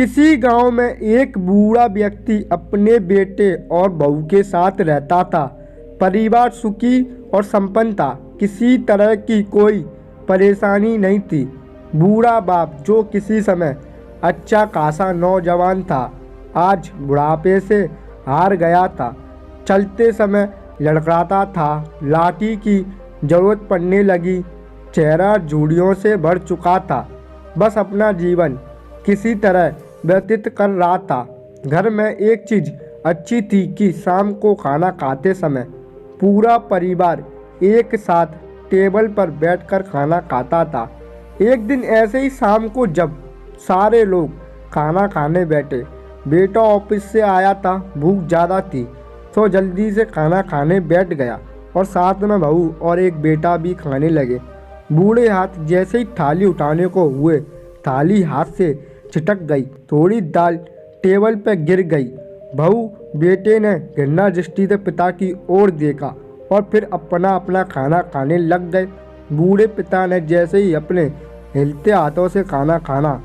किसी गांव में एक बूढ़ा व्यक्ति अपने बेटे और बहू के साथ रहता था। परिवार सुखी और संपन्न था। किसी तरह की कोई परेशानी नहीं थी। बूढ़ा बाप, जो किसी समय अच्छा खासा नौजवान था, आज बुढ़ापे से हार गया था। चलते समय लड़खड़ाता था, लाठी की जरूरत पड़ने लगी, चेहरा झुर्रियों से भर चुका था। बस अपना जीवन किसी तरह व्यतीत कर रहा था। घर में एक चीज़ अच्छी थी कि शाम को खाना खाते समय पूरा परिवार एक साथ टेबल पर बैठकर खाना खाता था। एक दिन ऐसे ही शाम को जब सारे लोग खाना खाने बैठे, बेटा ऑफिस से आया था, भूख ज़्यादा थी तो जल्दी से खाना खाने बैठ गया और साथ में बहू और एक बेटा भी खाने लगे। बूढ़े हाथ जैसे ही थाली उठाने को हुए, थाली हाथ से छिटक गई, थोड़ी दाल टेबल पर गिर गई। बहू बेटे ने घृणा दृष्टि से पिता की ओर देखा और फिर अपना अपना खाना खाने लग गए। बूढ़े पिता ने जैसे ही अपने हिलते हाथों से खाना खाना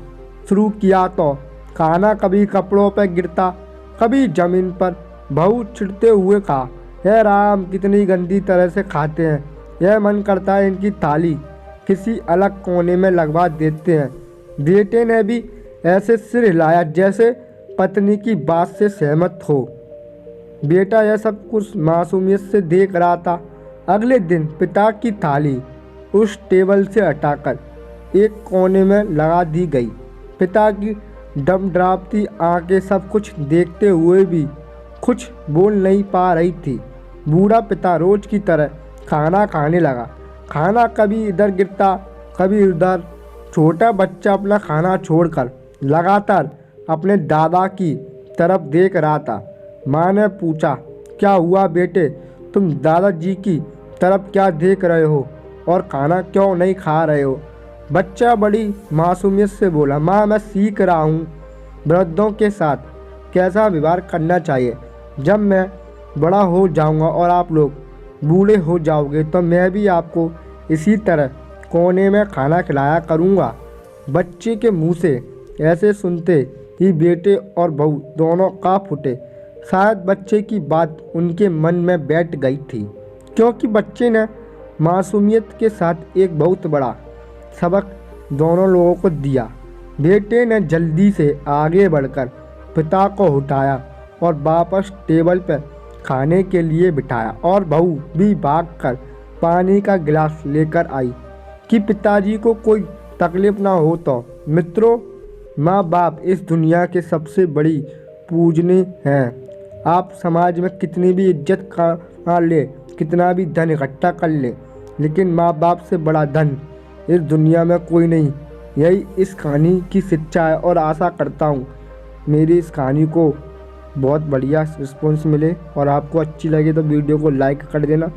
शुरू किया तो खाना कभी कपड़ों पर गिरता, कभी जमीन पर। बहू चिढ़ते हुए कहा, हे राम, कितनी गंदी तरह से खाते हैं। यह मन करता है इनकी थाली किसी अलग कोने में लगवा देते हैं। बेटे ने भी ऐसे सिर हिलाया जैसे पत्नी की बात से सहमत हो। बेटा यह सब कुछ मासूमियत से देख रहा था। अगले दिन पिता की थाली उस टेबल से हटाकर एक कोने में लगा दी गई। पिता की डमडरावती आंखें सब कुछ देखते हुए भी कुछ बोल नहीं पा रही थी। बूढ़ा पिता रोज की तरह खाना खाने लगा। खाना कभी इधर गिरता, कभी उधर। छोटा बच्चा अपना खाना छोड़कर लगातार अपने दादा की तरफ देख रहा था। माँ ने पूछा, क्या हुआ बेटे, तुम दादाजी की तरफ क्या देख रहे हो और खाना क्यों नहीं खा रहे हो? बच्चा बड़ी मासूमियत से बोला, माँ, मैं सीख रहा हूँ वृद्धों के साथ कैसा व्यवहार करना चाहिए। जब मैं बड़ा हो जाऊँगा और आप लोग बूढ़े हो जाओगे तो मैं भी आपको इसी तरह कोने में खाना खिलाया करूँगा। बच्चे के मुंह से ऐसे सुनते ही बेटे और बहू दोनों काँप उठे। शायद बच्चे की बात उनके मन में बैठ गई थी, क्योंकि बच्चे ने मासूमियत के साथ एक बहुत बड़ा सबक दोनों लोगों को दिया। बेटे ने जल्दी से आगे बढ़कर पिता को उठाया और वापस टेबल पर खाने के लिए बिठाया और बहू भी भागकर पानी का गिलास लेकर आई कि पिताजी को कोई तकलीफ ना हो। तो मित्रों, माँ बाप इस दुनिया के सबसे बड़ी पूजनीय हैं। आप समाज में कितनी भी इज्जत कमा ले, कितना भी धन इकट्ठा कर ले, लेकिन माँ बाप से बड़ा धन इस दुनिया में कोई नहीं। यही इस कहानी की शिक्षा है और आशा करता हूँ मेरी इस कहानी को बहुत बढ़िया रिस्पॉन्स मिले और आपको अच्छी लगे तो वीडियो को लाइक कर देना।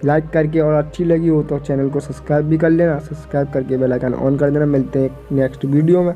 लाइक करके, और अच्छी लगी हो तो चैनल को सब्सक्राइब भी कर लेना। सब्सक्राइब करके बेल आइकन ऑन कर देना। मिलते हैं नेक्स्ट वीडियो में।